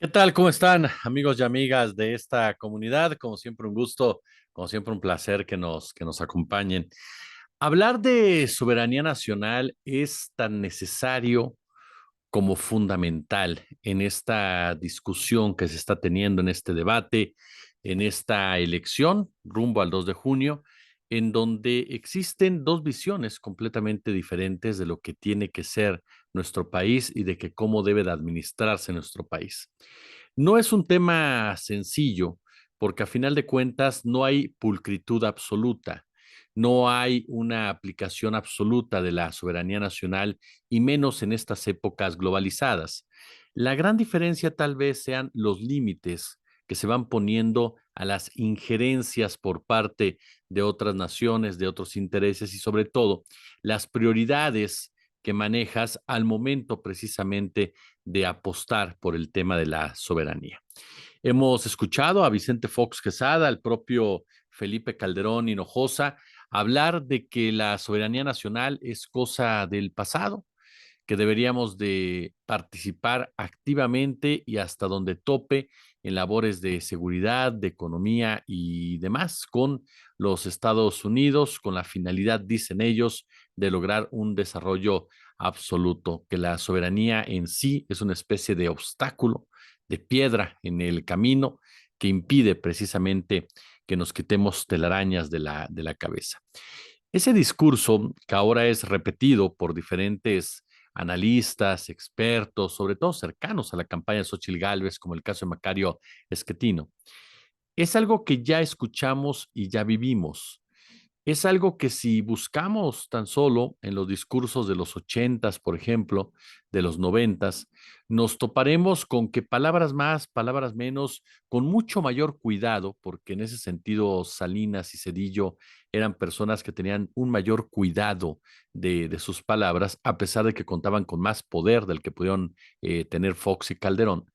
¿Qué tal? ¿Cómo están, amigos y amigas de esta comunidad? Como siempre, un gusto, como siempre, un placer que nos acompañen. Hablar de soberanía nacional es tan necesario como fundamental en esta discusión que se está teniendo, en este debate, en esta elección rumbo al 2 de junio, en donde existen dos visiones completamente diferentes de lo que tiene que ser nuestro país y de que cómo debe de administrarse nuestro país. No es un tema sencillo, porque a final de cuentas no hay pulcritud absoluta, no hay una aplicación absoluta de la soberanía nacional y menos en estas épocas globalizadas. La gran diferencia tal vez sean los límites que se van poniendo a las injerencias por parte de otras naciones, de otros intereses y sobre todo las prioridades que manejas al momento precisamente de apostar por el tema de la soberanía. Hemos escuchado a Vicente Fox Quesada, al propio Felipe Calderón Hinojosa, hablar de que la soberanía nacional es cosa del pasado, que deberíamos de participar activamente y hasta donde tope en labores de seguridad, de economía y demás con los Estados Unidos, con la finalidad, dicen ellos, de lograr un desarrollo absoluto, que la soberanía en sí es una especie de obstáculo, de piedra en el camino que impide precisamente que nos quitemos telarañas de la cabeza. Ese discurso que ahora es repetido por diferentes analistas, expertos, sobre todo cercanos a la campaña de Xóchitl Gálvez, como el caso de Macario Esquetino, es algo que ya escuchamos y ya vivimos. Es algo que si buscamos tan solo en los discursos de los ochentas, por ejemplo, de los noventas, nos toparemos con que palabras más, palabras menos, con mucho mayor cuidado, porque en ese sentido Salinas y Cedillo eran personas que tenían un mayor cuidado de sus palabras, a pesar de que contaban con más poder del que pudieron tener Fox y Calderón,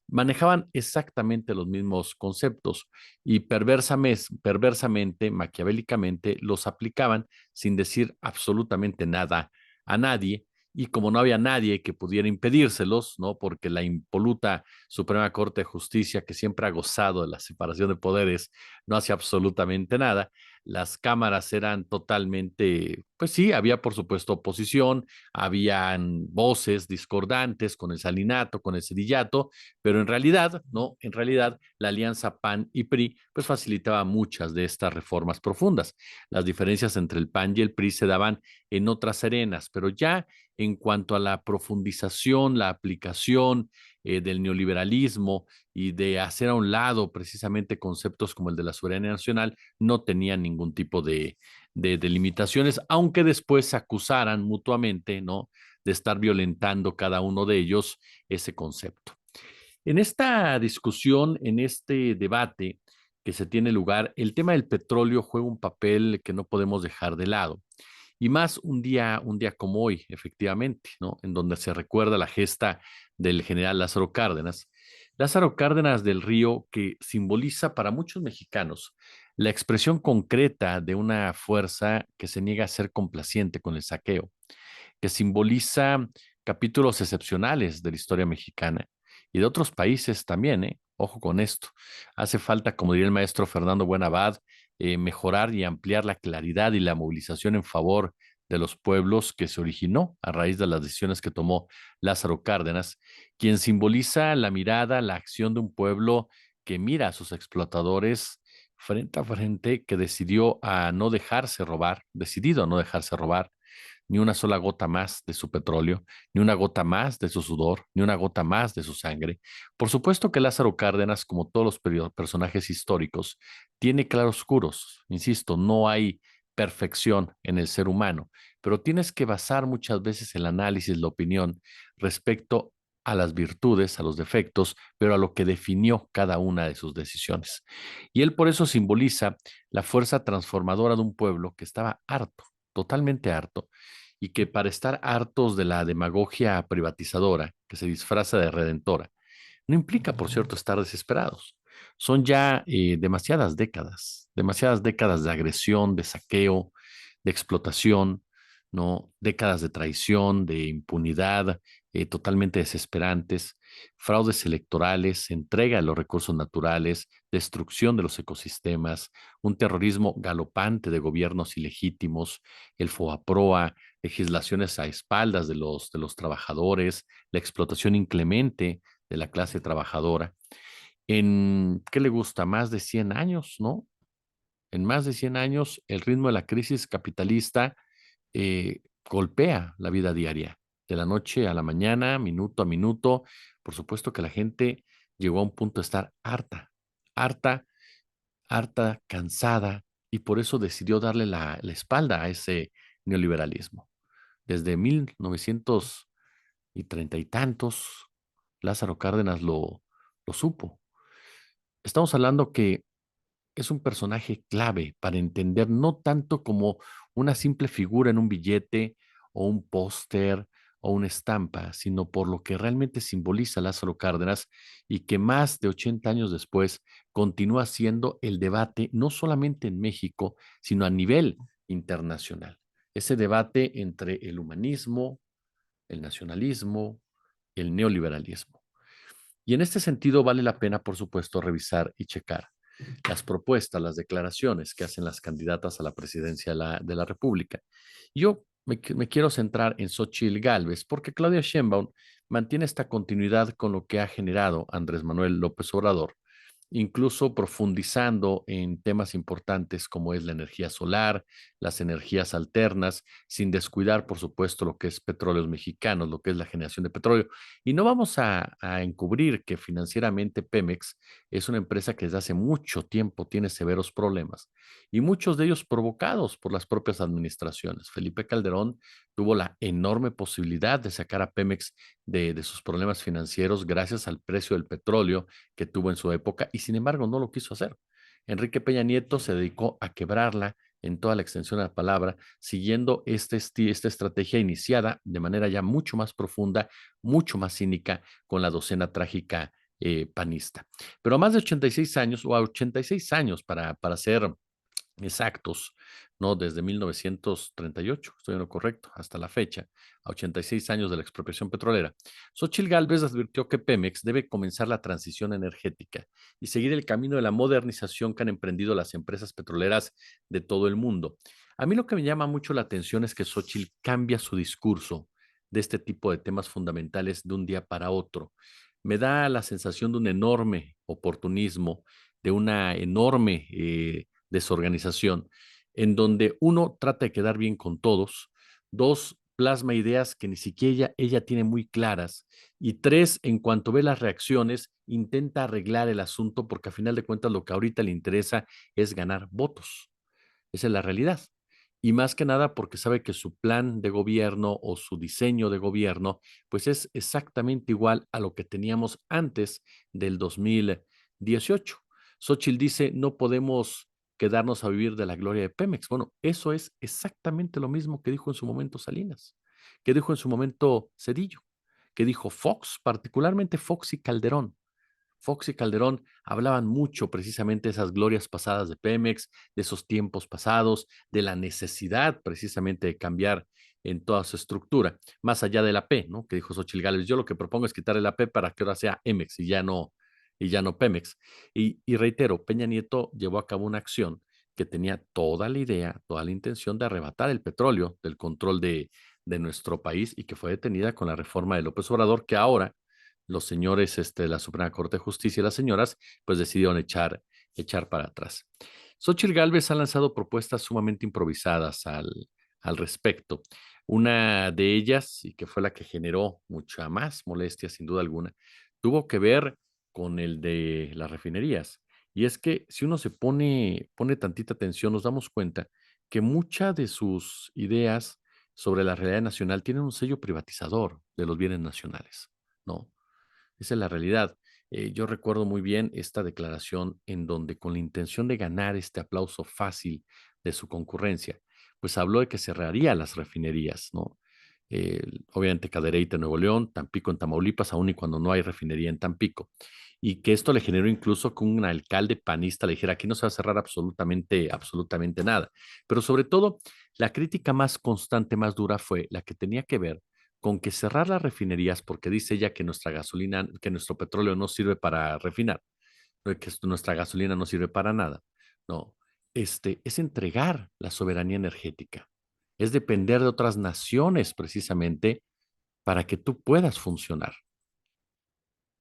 manejaban exactamente los mismos conceptos y perversamente, maquiavélicamente, los aplicaban sin decir absolutamente nada a nadie. Y como no había nadie que pudiera impedírselos, ¿no? Porque la impoluta Suprema Corte de Justicia, que siempre ha gozado de la separación de poderes, no hacía absolutamente nada. Las cámaras eran totalmente, pues sí, había por supuesto oposición, habían voces discordantes con el salinato, con el cedillato, pero en realidad, ¿no? En realidad, la alianza PAN y PRI, pues facilitaba muchas de estas reformas profundas. Las diferencias entre el PAN y el PRI se daban en otras arenas, pero ya en cuanto a la profundización, la aplicación del neoliberalismo y de hacer a un lado precisamente conceptos como el de la soberanía nacional, no tenían ningún tipo de limitaciones, aunque después se acusaran mutuamente, ¿no? De estar violentando cada uno de ellos ese concepto. En esta discusión, en este debate que se tiene lugar, el tema del petróleo juega un papel que no podemos dejar de lado. Y más un día como hoy, efectivamente, ¿no? En donde se recuerda la gesta del general Lázaro Cárdenas. Lázaro Cárdenas del Río, que simboliza para muchos mexicanos la expresión concreta de una fuerza que se niega a ser complaciente con el saqueo, que simboliza capítulos excepcionales de la historia mexicana y de otros países también, ¿eh? Ojo con esto. Hace falta, como diría el maestro Fernando Buenabad, mejorar y ampliar la claridad y la movilización en favor de los pueblos que se originó a raíz de las decisiones que tomó Lázaro Cárdenas, quien simboliza la mirada, la acción de un pueblo que mira a sus explotadores frente a frente, que decidió a no dejarse robar, decidido a no dejarse robar ni una sola gota más de su petróleo, ni una gota más de su sudor, ni una gota más de su sangre. Por supuesto que Lázaro Cárdenas, como todos los personajes históricos, tiene claroscuros. Insisto, no hay perfección en el ser humano, pero tienes que basar muchas veces el análisis, la opinión respecto a las virtudes, a los defectos, pero a lo que definió cada una de sus decisiones. Y él por eso simboliza la fuerza transformadora de un pueblo que estaba harto, totalmente harto, y que para estar hartos de la demagogia privatizadora que se disfraza de redentora, no implica, por cierto, estar desesperados. Son ya demasiadas décadas de agresión, de saqueo, de explotación, ¿no? Décadas de traición, de impunidad, totalmente desesperantes, fraudes electorales, entrega de los recursos naturales, destrucción de los ecosistemas, un terrorismo galopante de gobiernos ilegítimos, el FOAPROA, legislaciones a espaldas de los trabajadores, la explotación inclemente de la clase trabajadora. En, ¿qué le gusta? Más de 100 años, ¿no? En más de 100 años, el ritmo de la crisis capitalista golpea la vida diaria, de la noche a la mañana, minuto a minuto. Por supuesto que la gente llegó a un punto de estar harta, harta, harta, cansada, y por eso decidió darle la espalda a ese neoliberalismo. Desde 1930 y tantos, Lázaro Cárdenas lo supo. Estamos hablando que es un personaje clave para entender, no tanto como una simple figura en un billete o un póster o una estampa, sino por lo que realmente simboliza Lázaro Cárdenas y que más de 80 años después continúa siendo el debate no solamente en México, sino a nivel internacional. Ese debate entre el humanismo, el nacionalismo, el neoliberalismo. Y en este sentido vale la pena, por supuesto, revisar y checar las propuestas, las declaraciones que hacen las candidatas a la presidencia de la República. Yo me quiero centrar en Xóchitl Gálvez, porque Claudia Sheinbaum mantiene esta continuidad con lo que ha generado Andrés Manuel López Obrador, incluso profundizando en temas importantes como es la energía solar, las energías alternas, sin descuidar, por supuesto, lo que es petróleos mexicanos, lo que es la generación de petróleo. Y no vamos a encubrir que financieramente Pemex es una empresa que desde hace mucho tiempo tiene severos problemas y muchos de ellos provocados por las propias administraciones. Felipe Calderón tuvo la enorme posibilidad de sacar a Pemex de sus problemas financieros gracias al precio del petróleo que tuvo en su época y sin embargo no lo quiso hacer. Enrique Peña Nieto se dedicó a quebrarla en toda la extensión de la palabra, siguiendo esta estrategia iniciada de manera ya mucho más profunda, mucho más cínica con la docena trágica panista. Pero a más de 86 años, o a 86 años para ser exactos, ¿no? Desde 1938, estoy en lo correcto, hasta la fecha, a 86 años de la expropiación petrolera. Xochitl Gálvez advirtió que Pemex debe comenzar la transición energética y seguir el camino de la modernización que han emprendido las empresas petroleras de todo el mundo. A mí lo que me llama mucho la atención es que Xochitl cambia su discurso de este tipo de temas fundamentales de un día para otro. Me da la sensación de un enorme oportunismo, de una enorme desorganización, en donde uno trata de quedar bien con todos, dos, plasma ideas que ni siquiera ella tiene muy claras, y tres, en cuanto ve las reacciones, intenta arreglar el asunto porque a final de cuentas lo que ahorita le interesa es ganar votos. Esa es la realidad. Y más que nada porque sabe que su plan de gobierno o su diseño de gobierno, pues es exactamente igual a lo que teníamos antes del 2018. Xochitl dice, no podemos quedarnos a vivir de la gloria de Pemex. Bueno, eso es exactamente lo mismo que dijo en su momento Salinas, que dijo en su momento Cedillo, que dijo Fox, particularmente Fox y Calderón. Fox y Calderón hablaban mucho precisamente de esas glorias pasadas de Pemex, de esos tiempos pasados, de la necesidad precisamente de cambiar en toda su estructura, más allá de la P, ¿no? Que dijo Xochitl Gálvez, yo lo que propongo es quitarle la P para que ahora sea Emex y ya no Pemex. Y reitero, Peña Nieto llevó a cabo una acción que tenía toda la idea, toda la intención de arrebatar el petróleo del control de nuestro país y que fue detenida con la reforma de López Obrador, que ahora los señores de la Suprema Corte de Justicia y las señoras, pues decidieron echar para atrás. Xochitl Gálvez ha lanzado propuestas sumamente improvisadas al respecto. Una de ellas, y que fue la que generó mucha más molestia, sin duda alguna, tuvo que ver con el de las refinerías. Y es que si uno pone tantita atención, nos damos cuenta que muchas de sus ideas sobre la realidad nacional tienen un sello privatizador de los bienes nacionales, ¿no? Esa es la realidad. Yo recuerdo muy bien esta declaración en donde con la intención de ganar este aplauso fácil de su concurrencia, pues habló de que cerraría las refinerías, ¿no? Obviamente Cadereyta en Nuevo León, Tampico en Tamaulipas, aun y cuando no hay refinería en Tampico. Y que esto le generó incluso que un alcalde panista le dijera, aquí no se va a cerrar absolutamente, absolutamente nada. Pero sobre todo, la crítica más constante, más dura fue la que tenía que ver con que cerrar las refinerías, porque dice ella que nuestra gasolina, que nuestro petróleo no sirve para refinar, que nuestra gasolina no sirve para nada. No, es entregar la soberanía energética, es depender de otras naciones precisamente para que tú puedas funcionar.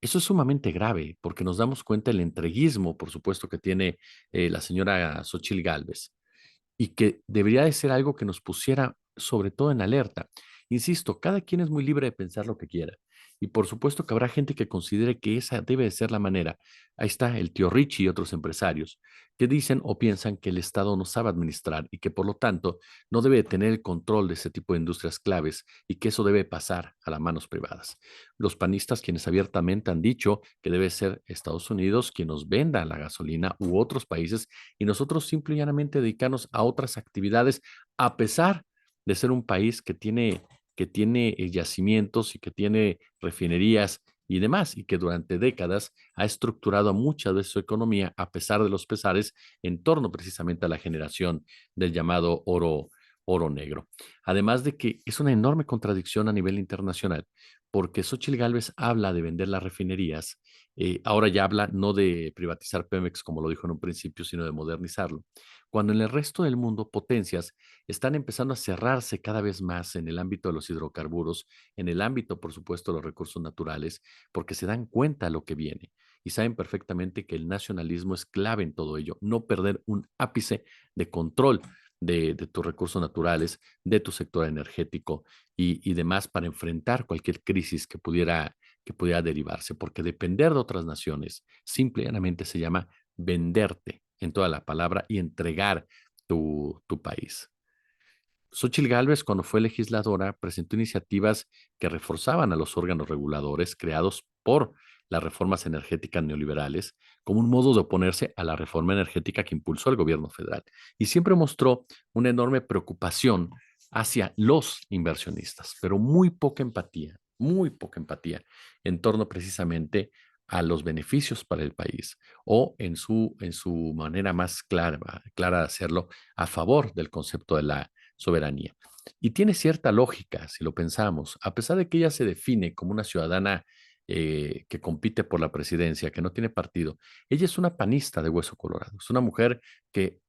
Eso es sumamente grave porque nos damos cuenta del entreguismo, por supuesto, que tiene la señora Xochitl Gálvez y que debería de ser algo que nos pusiera sobre todo en alerta. Insisto, cada quien es muy libre de pensar lo que quiera. Y por supuesto que habrá gente que considere que esa debe de ser la manera. Ahí está el tío Richie y otros empresarios que dicen o piensan que el Estado no sabe administrar y que por lo tanto no debe de tener el control de ese tipo de industrias claves y que eso debe pasar a las manos privadas. Los panistas quienes abiertamente han dicho que debe ser Estados Unidos quien nos venda la gasolina u otros países y nosotros simple y llanamente dedicarnos a otras actividades, a pesar de ser un país que tiene yacimientos y que tiene refinerías y demás, y que durante décadas ha estructurado mucha de su economía, a pesar de los pesares, en torno precisamente a la generación del llamado oro negro. Además de que es una enorme contradicción a nivel internacional, porque Xochitl Gálvez habla de vender las refinerías, ahora ya habla no de privatizar Pemex como lo dijo en un principio, sino de modernizarlo. Cuando en el resto del mundo potencias están empezando a cerrarse cada vez más en el ámbito de los hidrocarburos, en el ámbito, por supuesto, de los recursos naturales, porque se dan cuenta de lo que viene y saben perfectamente que el nacionalismo es clave en todo ello, no perder un ápice de control de tus recursos naturales, de tu sector energético y demás para enfrentar cualquier crisis que pudiera derivarse, porque depender de otras naciones simple y llanamente se llama venderte en toda la palabra y entregar tu país. Xochitl Gálvez, cuando fue legisladora, presentó iniciativas que reforzaban a los órganos reguladores creados por las reformas energéticas neoliberales como un modo de oponerse a la reforma energética que impulsó el gobierno federal. Y siempre mostró una enorme preocupación hacia los inversionistas, pero muy poca empatía en torno precisamente a los beneficios para el país o en su manera más clara de hacerlo a favor del concepto de la soberanía. Y tiene cierta lógica, si lo pensamos, a pesar de que ella se define como una ciudadana que compite por la presidencia, que no tiene partido, ella es una panista de hueso colorado, es una mujer que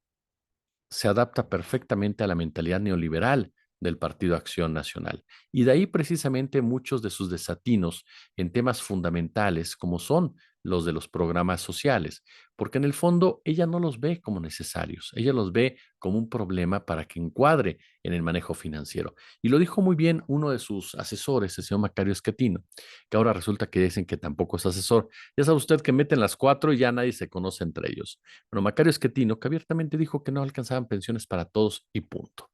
se adapta perfectamente a la mentalidad neoliberal del Partido Acción Nacional. Y de ahí precisamente muchos de sus desatinos en temas fundamentales como son los de los programas sociales, porque en el fondo ella no los ve como necesarios, ella los ve como un problema para que encuadre en el manejo financiero. Y lo dijo muy bien uno de sus asesores, el señor Macario Esquetino, que ahora resulta que dicen que tampoco es asesor. Ya sabe usted que meten las cuatro y ya nadie se conoce entre ellos. Bueno, Macario Esquetino, que abiertamente dijo que no alcanzaban pensiones para todos y punto,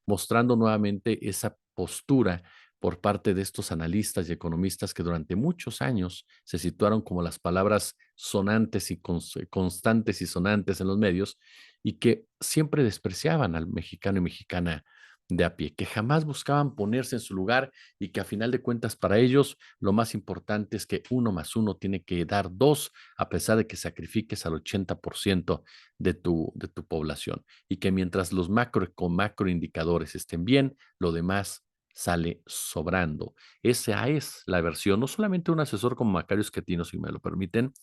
mostrando nuevamente esa postura por parte de estos analistas y economistas que durante muchos años se situaron como las palabras sonantes y constantes y sonantes en los medios y que siempre despreciaban al mexicano y mexicana de a pie, que jamás buscaban ponerse en su lugar y que a final de cuentas para ellos lo más importante es que uno más uno tiene que dar dos a pesar de que sacrifiques al 80% de tu población y que mientras los macroindicadores estén bien, lo demás sale sobrando. Esa es la versión, no solamente de un asesor como Macario Esquetino, si me lo permiten,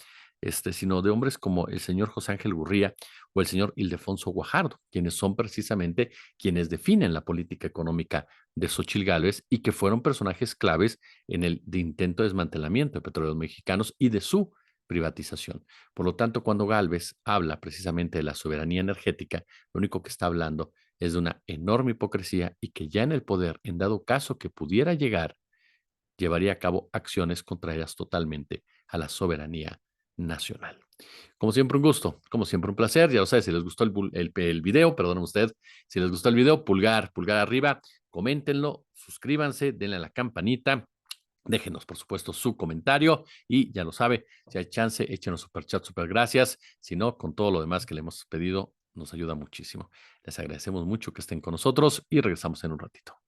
sino de hombres como el señor José Ángel Gurría o el señor Ildefonso Guajardo, quienes son precisamente quienes definen la política económica de Xochitl Gálvez y que fueron personajes claves en el de intento de desmantelamiento de petróleos mexicanos y de su privatización. Por lo tanto, cuando Gálvez habla precisamente de la soberanía energética, lo único que está hablando es de una enorme hipocresía y que ya en el poder, en dado caso que pudiera llegar, llevaría a cabo acciones contrarias totalmente a la soberanía nacional. Como siempre, un gusto, como siempre, un placer. Ya lo sabes, si les gustó el video, perdón usted, si les gustó el video, pulgar arriba, coméntenlo, suscríbanse, denle a la campanita. Déjenos, por supuesto, su comentario y ya lo sabe, si hay chance, échenos super chat, super gracias. Si no, con todo lo demás que le hemos pedido, nos ayuda muchísimo. Les agradecemos mucho que estén con nosotros y regresamos en un ratito.